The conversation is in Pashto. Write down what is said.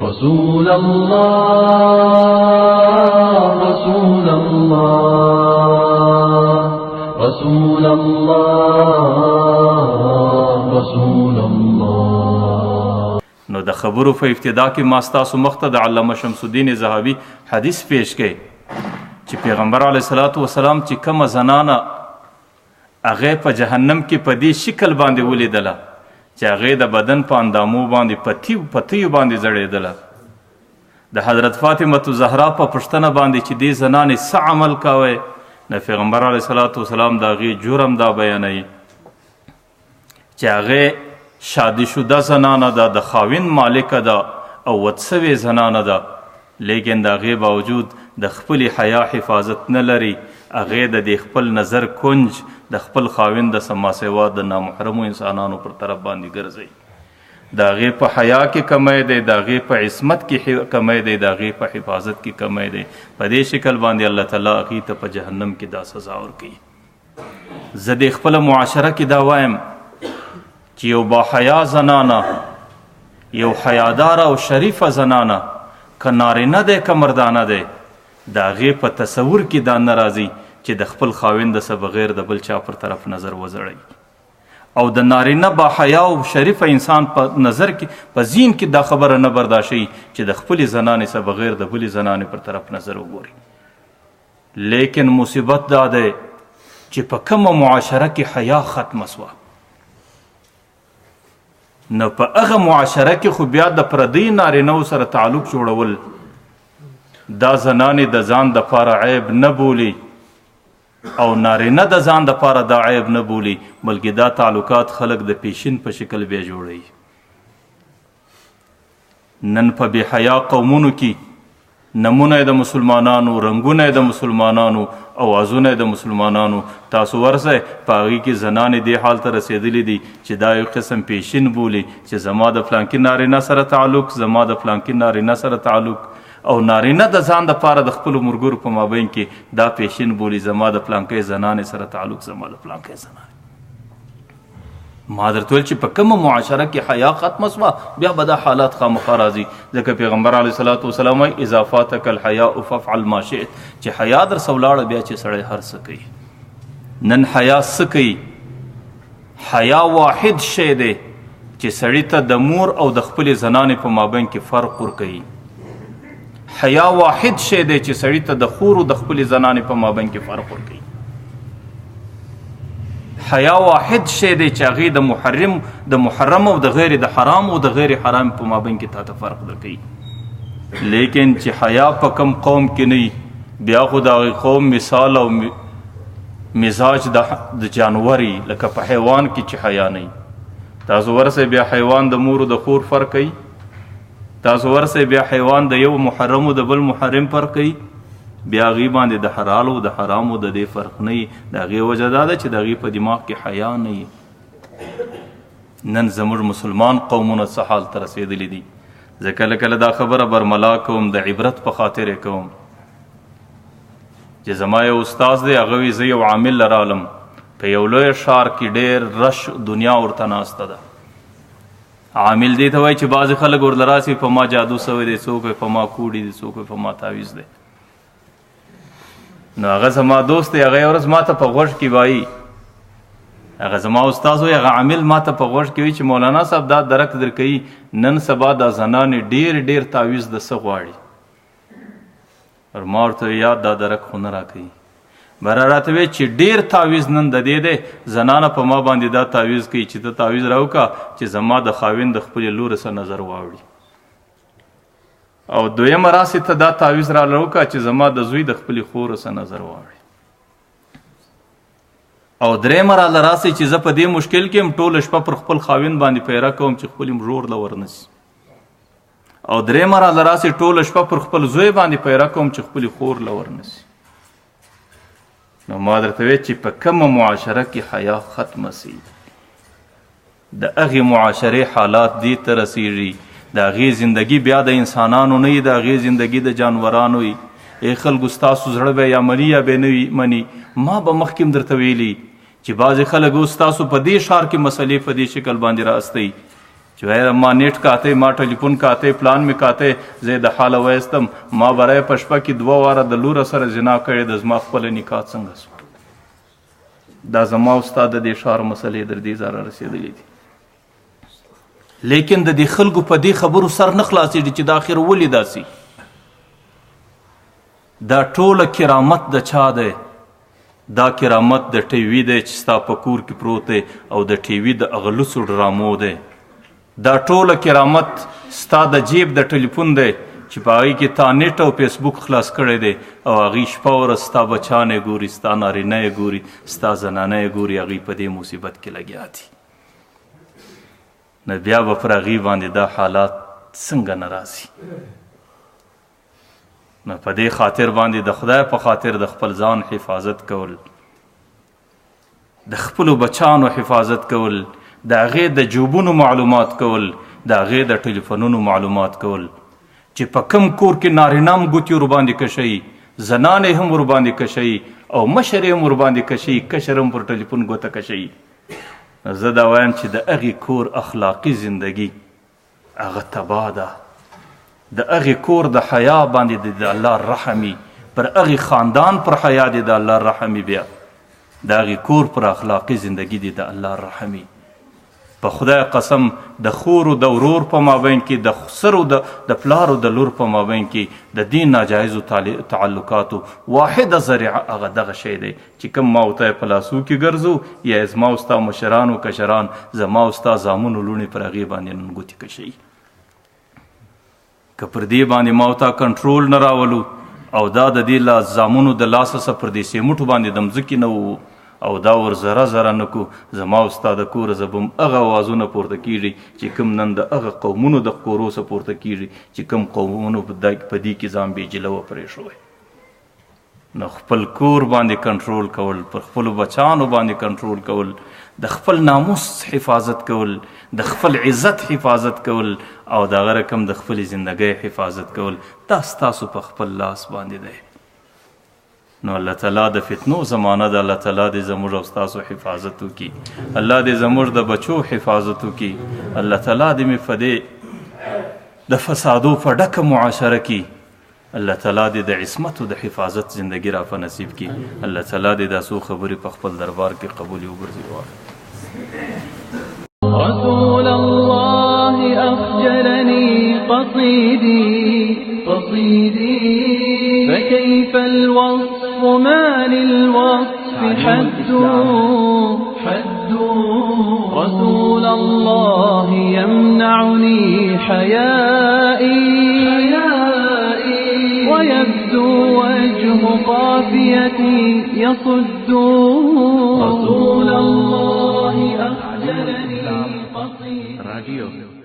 رسول الله رسول الله رسول الله رسول الله. نو د خبرو په ابتدا کې ما ستاسو مخ ته د علامه شمس الدین ذهبي حدیث پیش کړي چې پیغمبر علیه الصلاۃ والسلام چې کومه زنانه هغه په جهنم کې په دې شکل باندې ولیدله چې هغه د بدن په اندامو باندې پتیو باندې زړېدله، د حضرت فاطمه الزهرا په پوښتنه باندې چې دې زنانې څه عمل کوی، د پیغمبر علیه الصلاۃ والسلام د هغې جرم دا بیانوي چې هغې شادي شده زنانه ده، د خاوند مالکه ده او ود سوې زنانه ده، لیکن د هغې باوجود د خپلې حیا حفاظت نه لري، هغې د دې خپل نظر کنج د خپل خاوند د سماسوا د نامحرمو انسانانو پر طرف باندې ګرځوي، د هغې په حیا کې کمی دی، د هغې په عصمت کې کمی دی، د هغې په حفاظت کې کمی دی، په دې شکل باندې الله تعالی هغې ته په جهنم کې دا سزا ورکوي. زه د خپله معاشره کې دا وایم چې یو باحیا زنانه، یو حیاداره او شریفه زنانه که نارینه دی که مردانه دی، د هغې په تصور کې دا نه راځي چې د خپل خاوند څه بغیر د بل چا پر طرف نظر وزړوي، او د نارینه باحیا او شریفه انسان په نظر کې په ذهن کې دا خبره نه برداشي چې د خپلې زنانې څه بغیر د بلې زنانې پر طرف نظر وګوري. لیکن مصیبت دا دی چې په کومه معاشره کې حیا ختمه سوه، نو په هغه معاشره کې خو بیا د پردی نارینهو سره تعلق جوړول دا زنانې د ځان دپاره عیب نه بولي او نارینه د ځان دپاره دا عیب نه بولي، بلکې دا تعلقات خلک د پیشین په شکل بیا جوړوي. نن په بې حیا قومونو کې نمونه د مسلمانانو، رنګونه د مسلمانانو، اوازونه د مسلمانانو، تاسو ورسئ په هغې کې زنانې دې حال ته رسېدلي دي چې دا یو قسم پیشین بولي چې زما د فلانکي نارینه سره تعلق، زما د فلانکي نارینه سره تعلق، او نارینه د ځان دپاره د خپلو ملګرو په مابین کې دا پیشین بولي زما د فلانکۍ زنانې سره تعلق، زما د فلانکۍ زنانې. ما درته ویل چې په کومه معاشره کې حیا ختمه سوه بیا به دا حالات خامخا راځي، ځکه پیغمبر علیه الصلاۃ والسلام وایي اذا فاتک الحیاء فافعل ما شئت، چې حیا در څه ولاړه بیا چې سړی هر څه کوي. نن حیا څه کوي؟ حیا واحد شی دی چې سړي ته د مور او د خپلې زنانې په مابین کې فرق ورکوي. حیا واحد شی دی چې سړي ته د خور او د خپلې زنانې په مابین کې فرق ورکوي. حیا واحد شی دی چې هغې د محرم او د غیر د حرام او د غیر حرام په مابین کې تا ته فرق درکوي. لیکن چې حیا په کم قوم کې نه وي بیا خو د هغې قوم مثال او مزاج د جانوري، لکه په حیوان کې چې حیا نه وي. تاسو ورسئ بیا حیوان د مور او د خور فرق کوي، تاسو ورسئ بیا حیوان د یو محرم او د بل محرم فرق کوي، بیا هغې باندې د حلال او د حرامو د دې فرق نه وي. د هغې وجه دا ده چې د هغې په دماغ کې حیا نه وي. نن زموږ مسلمان قومونه څه حال ته رسېدلي دي. زه کله کله دا خبره برملا کوم د عبرت په خاطر یې کوم چې زما یو استاز دی، هغه وایي زه یو عامل لرالم په یو لویه ښار کې ډېر رش دنیا ورته ناسته ده. عامل دې ته وایي چې بعضې خلک ورله راسي په ما جادو سوی دی، څوک وایي په ما کوډي دی، څوک وایي په ما تعویض دی. نو هغه زما دوست دی، هغه یو ورځ ما ته په غوږ کې وایي، هغه زما استاز وایي، هغه عامل ما ته په غوږ کې وایي چې مولانا صاحب دا درک درکوي نن سبا دا زنانې ډېر تعویض د څه غواړي. ما ورته یاد دا درک خو نه راکوي. بره راته وایي چې ډېر تعویض نن د دې دی، زنانه په ما باندې دا تعویض کوي چې ته تعویض راوکړه چې زما د خاوند د خپلې لورې څه نظر واوړي، او دویمه راسې ته دا تعویض را راوکړه چې زما د زوی د خپلې خورو څه نظر واوړي، او درېیمه راله راسې چې زه په دې مشکل کې یم ټوله شپه پر خپل خاوند باندې پیره کوم چې خپلې ورور له ورنسي، او درېیمه راله راسې ټوله شپه پر خپل زوی باندې پیره کوم چې خپلې خور له ورنسي. نو ما درته ویل چې په کومه معاشره کې حیا ختمه سي د هغې معاشرې حالات دې ته رسېږي، د هغې زندګي بیا د انسانانو نه وي، د هغې زندګي د جانورانو وي. ای خلکو ستاسو زړه به یا مني یا به نه مني. ما به مخکې هم درته ویلي چې بعضې خلک اوس ستاسو په دې ښار کې مسلې په دې شکل باندې راستئ چې وایي ما نیټ کاته ما ټلیفون کاته پلان مې کاته زه د حاله وایستم ما برای په شپه کې 2 واره د لوره سره زنا کړې د زما خپله نکاح څنګه سو دا زما استاد د دې ښار مسلې در دې ځاره رسېدلې دي لیکن د دې خلکو په دې خبرو سر نه خلاصېږي چې د آخر ولې داسې دا ټوله کرامت د چا دی دا کرامت د ټي وي دی چې ستا په کور کې پروت دی او د ټي وي د هغه لوڅو ډرامو دی دا ټوله کرامت ستا د جیب د ټلیفون دی چې په هغې کې تا نیټ او فیسبوک خلاص کړی دی او هغې شپه ورځ ستا بچان یې ګوري ستا نارینه یې ګوري ستا زنانه یې ګوري هغې په دې مصیبت کې لګیا دي نو بیا به پر هغې باندې دا حالات څنګه نه راځي نو په دې خاطر باندې د خدای په خاطر د خپل ځان حفاظت کول د خپلو بچانو حفاظت کول د هغې د جوبونو معلومات کول د هغې د ټلیفونونو معلومات کول چې په کم کور کې نارینه هم ګوتې ورباندې کشوي زنانې هم ورباندې کشوي او مشر هم ورباندې کشوي کشر هم پر ټلیفون ګوته کشوي زه دا وایم چې د هغې کور اخلاقي زندگی هغه تباه ده د هغې کور د حیا باندې د الله رحمي پر هغې خاندان پر حیا دی د الله رحمي بیا د هغې کور پر اخلاقي زندگی دی د الله رحمي په خدای قسم د خور او د ورور په مابین کې د سر او د پلار او د لور په مابین کې د دې ناجایزو تعلقاتو واحده ذریعه هغه دغه شی دی چې کوم ما ورته په لاسو کې ګرځو یا زما او ستا مشران او کشران زما او ستا زامنو لوڼې پر هغې باندې نن ګوتې کشوي که پر دې باندې ما ورته کنټرول نه راولو او دا د دې زامنو د لاسه څخه پر دې سیمټو باندې د مځکې نه وو او دا ور زره زره نه کو زما او ستا د کوره زه به هم هغه اوازونه پورته کېږي چې کوم نن د هغه قومونو د کورو څخه پورته کېږي چې کوم قومونو په دې کې ځان بېجله وپرې شوی نو خپل کور باندې کنټرول کول پر خپلو بچانو باندې کنټرول کول د خپل ناموس حفاظت کول د خپل عزت حفاظت کول او د هغه رقم د خپلې زندګۍ حفاظت کول دا ستاسو په خپل لاس باندې دی نو الله تعالی د فتنو زمانه ده الله تعالی دې زموږ او ستاسو حفاظت وکړي الله دې زموږ د بچو حفاظت وکړي الله تعالی دې مې په دې د فسادو په ډکه معاشره کې الله تعالی دې د عصمت او د حفاظت زندگی را په نصیب کړي الله تعالی دې دا څو خبرې په خپل دربار کې قبول وګرځي رسول الله أخجلني قصيدي فكيف الوصف ما للوصف حد رسول الله يمنعني حيائي ويبدو وجه قافيتي يصد رسول الله أخجلني قصيدي